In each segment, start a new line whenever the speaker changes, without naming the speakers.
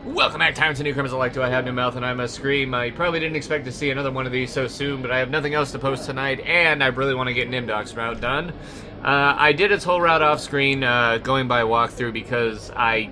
Welcome back, time to Newcomers Alike. Do I have no mouth and I must scream? I probably didn't expect to see another one of these so soon, but I have nothing else to post tonight, and I really want to get Nimdok's route done. I did its whole route off screen, going by walkthrough, because I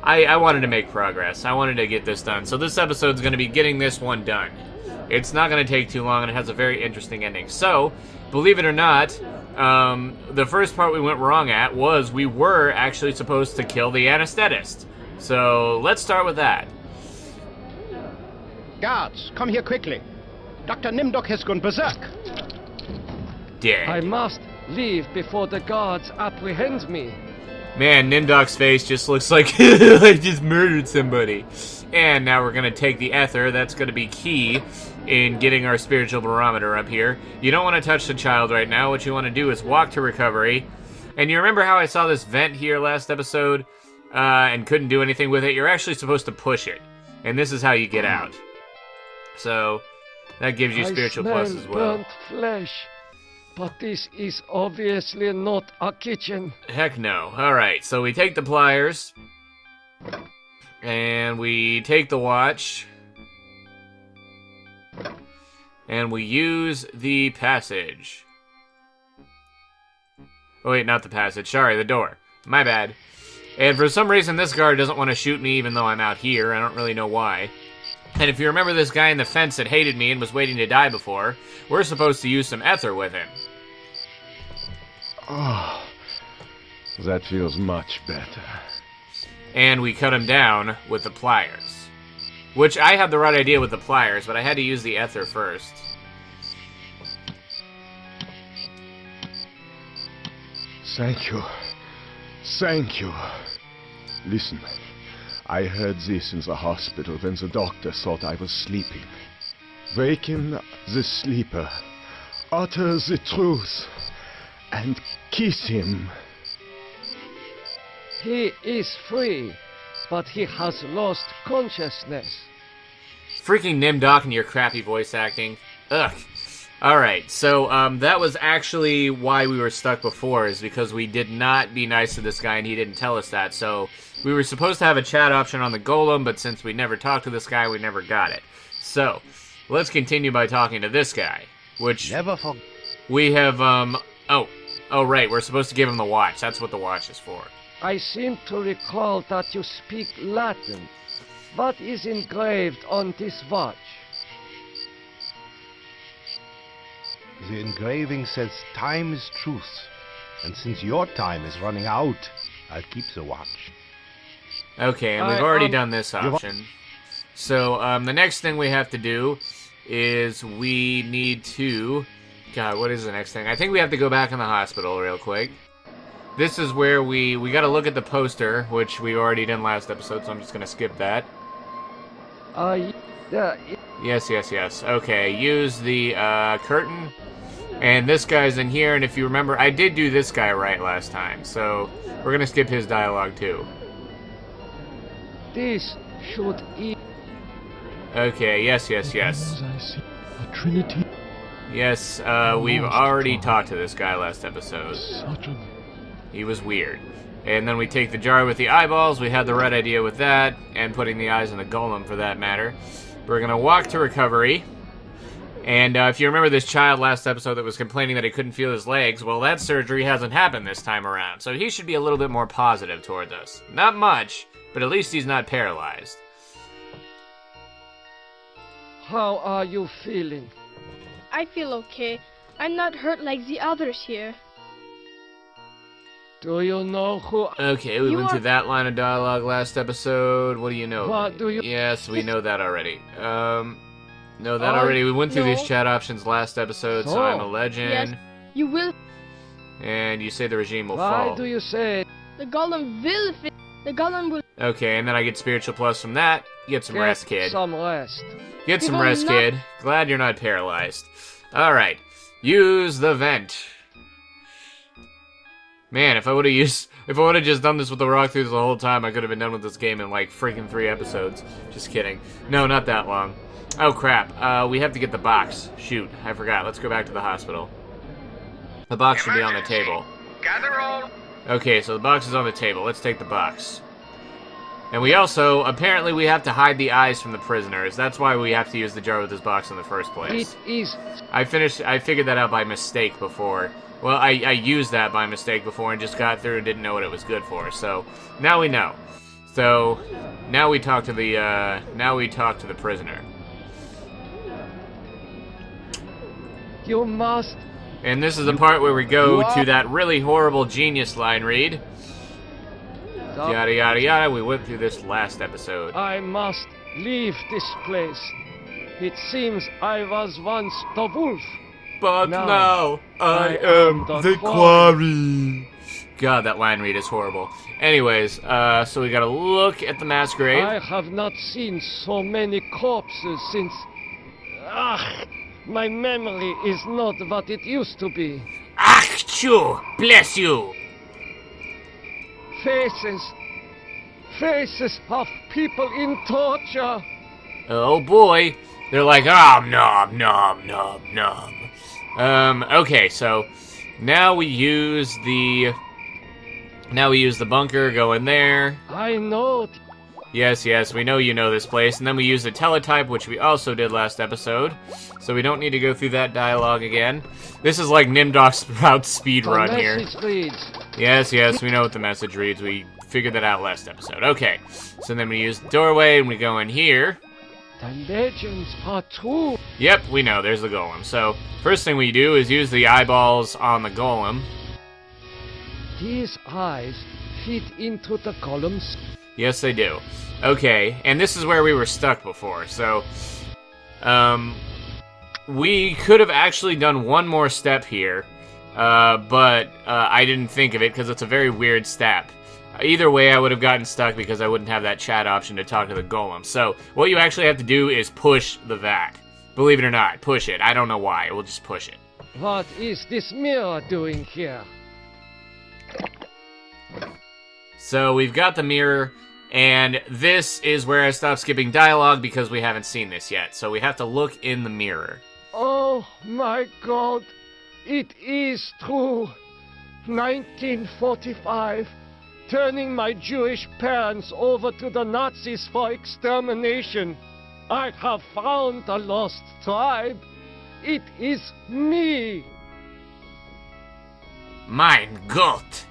wanted to make progress. I wanted to get this done. So this episode's going to be getting this one done. It's not going to take too long, and it has a very interesting ending. So, believe it or not, the first part we went wrong at was we were actually supposed to kill the anesthetist. So, let's start with that.
Guards, come here quickly. Dr. Nimdok has gone berserk.
Dead.
I must leave before the guards apprehend me.
Man, Nimdok's face just looks like I just murdered somebody. And now we're going to take the ether. That's going to be key in getting our spiritual barometer up here. You don't want to touch the child right now. What you want to do is walk to recovery. And you remember how I saw this vent here last episode and couldn't do anything with it? You're actually supposed to push it. And this is how you get out. So, that gives you spiritual plus as well.
Burnt flesh. But this is obviously not a kitchen.
Heck no. Alright, so we take the pliers. And we take the watch. And we use the passage. Oh wait, not the passage. Sorry, the door. My bad. And for some reason, this guard doesn't want to shoot me even though I'm out here. I don't really know why. And if you remember this guy in the fence that hated me and was waiting to die before, we're supposed to use some ether with him.
Oh, that feels much better.
And we cut him down with the pliers. Which, I had the right idea with the pliers, but I had to use the ether first.
Thank you. Thank you. Listen, I heard this in the hospital when the doctor thought I was sleeping. Waken the sleeper. Utter the truth. And kiss him.
He is free, but he has lost consciousness.
Freaking Nimdok and your crappy voice acting. Ugh. Alright, so that was actually why we were stuck before, is because we did not be nice to this guy and he didn't tell us that. So we were supposed to have a chat option on the golem, but since we never talked to this guy, we never got it. So, let's continue by talking to this guy, which we have, oh right, we're supposed to give him the watch. That's what the watch is for.
I seem to recall that you speak Latin. What is engraved on this watch?
The engraving says time is truth, and since your time is running out, I'll keep the watch.
Okay, and we've already done this option. So, the next thing we have to do is we need to... God, what is the next thing? I think we have to go back in the hospital real quick. This is where we gotta look at the poster, which we already did last episode, so I'm just gonna skip that. Yes. Okay, use the, curtain. And this guy's in here, and if you remember, I did do this guy right last time, so we're gonna skip his dialogue too.
This should eat.
Okay, yes.
I see a trinity.
Yes, we've already talked to this guy last episode. He was weird. And then we take the jar with the eyeballs. We had the right idea with that, and putting the eyes in the golem for that matter. We're gonna walk to recovery. And if you remember this child last episode that was complaining that he couldn't feel his legs, well, that surgery hasn't happened this time around. So he should be a little bit more positive towards us. Not much, but at least he's not paralyzed.
How are you feeling?
I feel okay. I'm not hurt like the others here.
Do you know who...
Okay, we went through that line of dialogue last episode. What do you know?
What do you...
Yes, we know that already. Know that already. We went through these chat options last episode, so I'm a legend.
Yes, you will.
And you say the regime will fall.
Why do you say...
The golem will fit. The golem will...
Okay, and then I get spiritual plus from that. Get some rest, kid.
Some rest.
Get some rest, kid. Glad you're not paralyzed. Alright. Use the vent. Man, if I would have just done this with the walkthroughs the whole time, I could have been done with this game in like freaking 3 episodes. Just kidding. No, not that long. Oh crap, we have to get the box. Shoot, I forgot. Let's go back to the hospital. The box should be on the table.
Gather all.
Okay, so the box is on the table. Let's take the box. And we also, apparently we have to hide the eyes from the prisoners. That's why we have to use the jar with this box in the first place.
It is...
I figured that out by mistake before. Well, I used that by mistake before and just got through and didn't know what it was good for. So, now we know. So, now we talk to the prisoner.
You must...
And this is the part where we go to that really horrible genius line read. Yada yada yada, we went through this last episode.
I must leave this place. It seems I was once the wolf.
But now I am the quarry. God, that line read is horrible. Anyways, so we gotta look at the mass grave.
I have not seen so many corpses since... my memory is not what it used to be.
Achoo! Bless you!
Faces of people in torture.
Oh boy. They're like, nom nom nom nom. Okay, so now we use the bunker, go in there.
I know.
Yes, we know you know this place. And then we use the teletype, which we also did last episode. So we don't need to go through that dialogue again. This is like Nimdok's route speed run here.
Reads.
Yes, we know what the message reads. We figured that out last episode. Okay, so then we use the doorway and we go in here.
The Legends Part 2.
Yep, we know, there's the golem. So, first thing we do is use the eyeballs on the golem.
These eyes fit into the golems.
Yes, they do. Okay, and this is where we were stuck before, so... we could have actually done one more step here, but I didn't think of it because it's a very weird step. Either way, I would have gotten stuck because I wouldn't have that chat option to talk to the golem. So, what you actually have to do is push the vac. Believe it or not, push it. I don't know why. We'll just push it.
What is this mirror doing here?
So, we've got the mirror, and this is where I stop skipping dialogue because we haven't seen this yet. So, we have to look in the mirror.
Oh my God. It is true. 1945. Turning my Jewish parents over to the Nazis for extermination. I have found the lost tribe. It is me.
Mein Gott.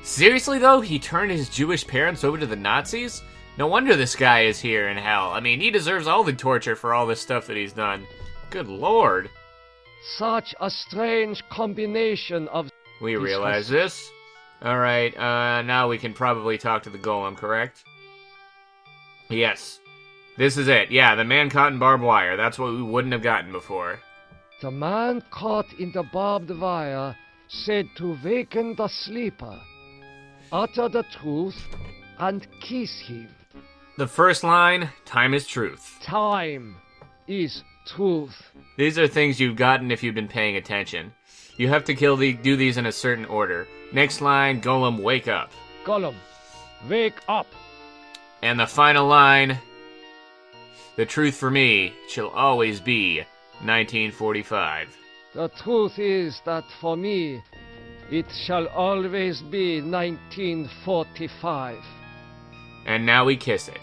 Seriously though, he turned his Jewish parents over to the Nazis? No wonder this guy is here in hell. I mean, he deserves all the torture for all this stuff that he's done. Good lord.
Such a strange combination of...
We realize this. Alright, now we can probably talk to the golem, correct? Yes. This is it. Yeah, the man caught in barbed wire. That's what we wouldn't have gotten before.
The man caught in the barbed wire said to waken the sleeper, utter the truth, and kiss him.
The first line, time is truth.
Time is truth.
These are things you've gotten if you've been paying attention. You have to do these in a certain order. Next line, golem, wake up.
Golem, wake up.
And the final line, the truth for me shall always be 1945.
The truth is that for me, it shall always be 1945.
And now we kiss it.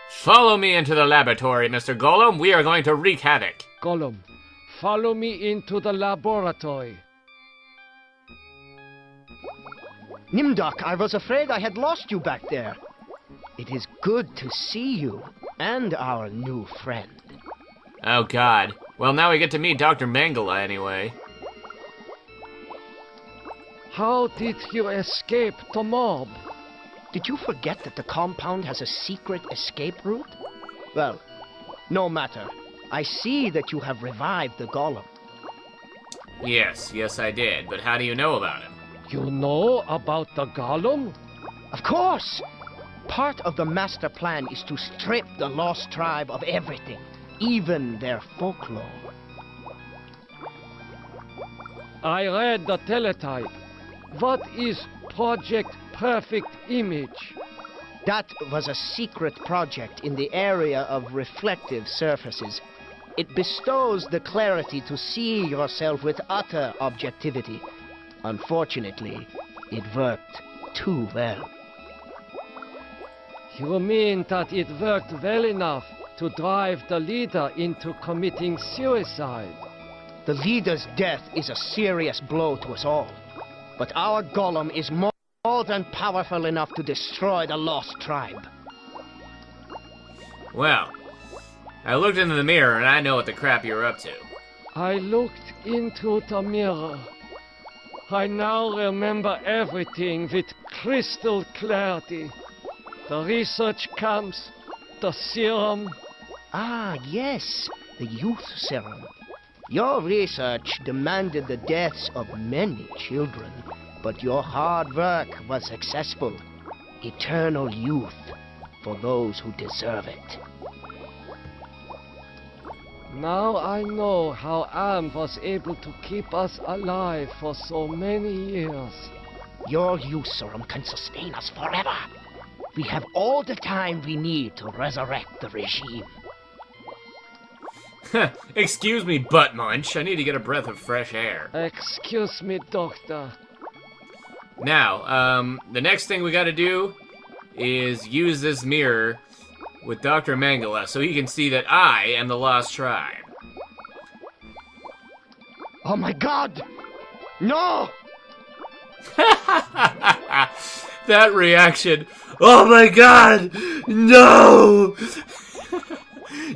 Follow me into the laboratory, Mr. Golem. We are going to wreak havoc.
Golem, follow me into the laboratory.
Nimdok, I was afraid I had lost you back there. It is good to see you and our new friend.
Oh, God. Well, now we get to meet Dr. Mengele anyway.
How did you escape the mob?
Did you forget that the compound has a secret escape route? Well, no matter. I see that you have revived the golem.
Yes, I did. But how do you know about him?
You know about the golem?
Of course! Part of the master plan is to strip the lost tribe of everything, even their folklore.
I read the teletype. What is Project Perfect Image?
That was a secret project in the area of reflective surfaces. It bestows the clarity to see yourself with utter objectivity. Unfortunately, it worked too well.
You mean that it worked well enough to drive the leader into committing suicide?
The leader's death is a serious blow to us all. But our golem is more than powerful enough to destroy the lost tribe.
Well, I looked into the mirror and I know what the crap you're up to.
I looked into the mirror. I now remember everything with crystal clarity. The research camps, the serum.
Ah, yes, the youth serum. Your research demanded the deaths of many children, but your hard work was successful. Eternal youth for those who deserve it.
Now I know how Am was able to keep us alive for so many years.
Your youth serum can sustain us forever. We have all the time we need to resurrect the regime.
Excuse me, butt munch. I need to get a breath of fresh air.
Excuse me, Doctor.
Now, the next thing we gotta do is use this mirror with Dr. Mangala so he can see that I am the Lost Tribe.
Oh my God! No!
That reaction. Oh my God! No!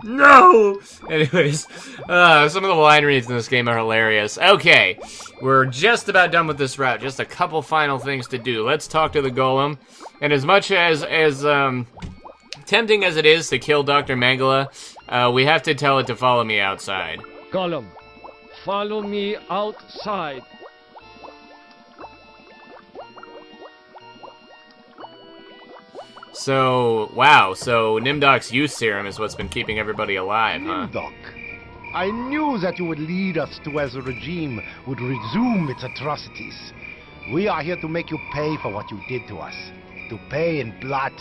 No! Anyways, some of the line reads in this game are hilarious. Okay, we're just about done with this route. Just a couple final things to do. Let's talk to the golem. And as much as tempting as it is to kill Dr. Mangala, we have to tell it to follow me outside.
Golem, follow me outside.
So, wow, so Nimdok's youth serum is what's been keeping everybody alive, huh?
Nimdok, I knew that you would lead us to where the regime would resume its atrocities. We are here to make you pay for what you did to us. To pay in blood.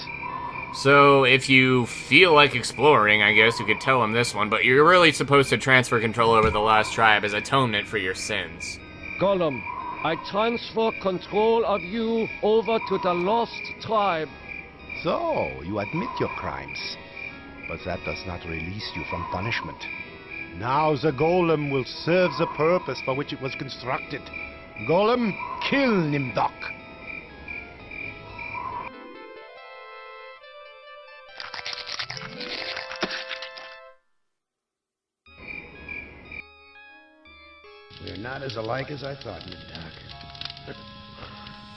So, if you feel like exploring, I guess you could tell him this one, but you're really supposed to transfer control over the Lost Tribe as atonement for your sins.
Golem, I transfer control of you over to the Lost Tribe.
So, you admit your crimes. But that does not release you from punishment. Now the golem will serve the purpose for which it was constructed. Golem, kill Nimdok.
We're not as alike as I thought, Nimdok. The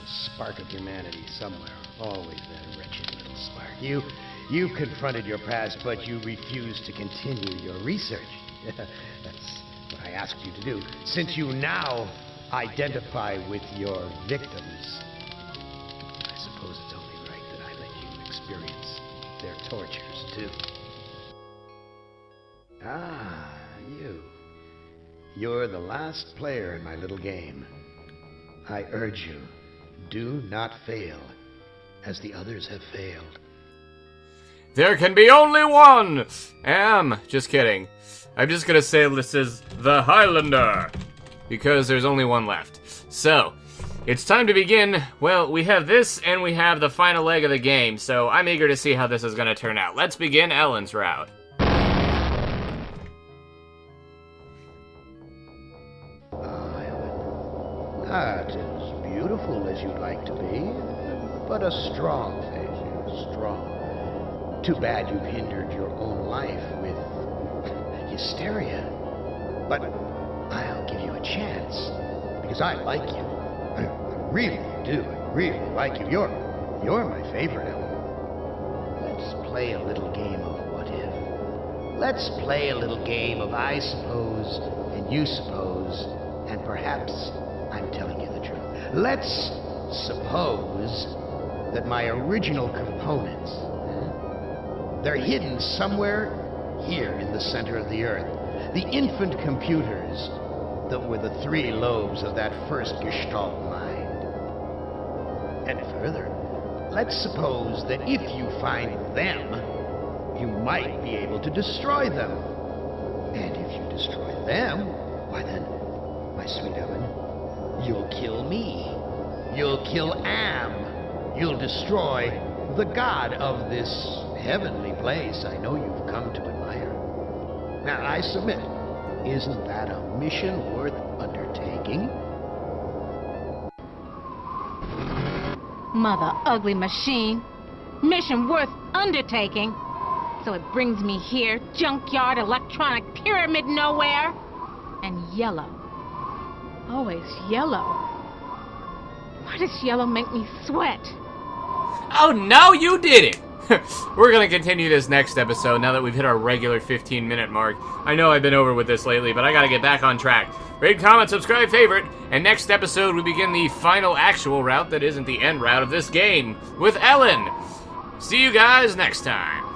spark of humanity somewhere. Always that wretched little spark. You confronted your past, but you refused to continue your research. That's what I asked you to do. Since you now identify with your victims, I suppose it's only right that I let you experience their tortures, too. Ah, you. You're the last player in my little game. I urge you, do not fail, as the others have failed.
There can be only one! Just kidding. I'm just gonna say this is the Highlander, because there's only one left. So, it's time to begin. Well, we have this, and we have the final leg of the game, so I'm eager to see how this is gonna turn out. Let's begin Ellen's route.
Not as beautiful as you'd like to be, but a strong face, strong. Too bad you've hindered your own life with hysteria. But I'll give you a chance, because I like you. I really do. I really like you. You're my favorite, Ellen. Let's play a little game of what if. Let's play a little game of I suppose, and you suppose, and perhaps I'm telling you the truth. Let's suppose that my original components, they're hidden somewhere here in the center of the Earth. The infant computers that were the three lobes of that first Gestalt mind. And further, let's suppose that if you find them, you might be able to destroy them. And if you destroy them, why then, my sweet Ellen, you'll kill me. You'll kill Am. You'll destroy the god of this heavenly place I know you've come to admire. Now, I submit, isn't that a mission worth undertaking?
Mother ugly machine. Mission worth undertaking. So it brings me here, junkyard, electronic pyramid nowhere. And yellow. Always yellow. Why does yellow make me sweat?
Oh no, you did it! We're gonna continue this next episode now that we've hit our regular 15-minute mark. I know I've been over with this lately, but I gotta get back on track. Rate, comment, subscribe, favorite, and next episode we begin the final actual route that isn't the end route of this game with Ellen. See you guys next time.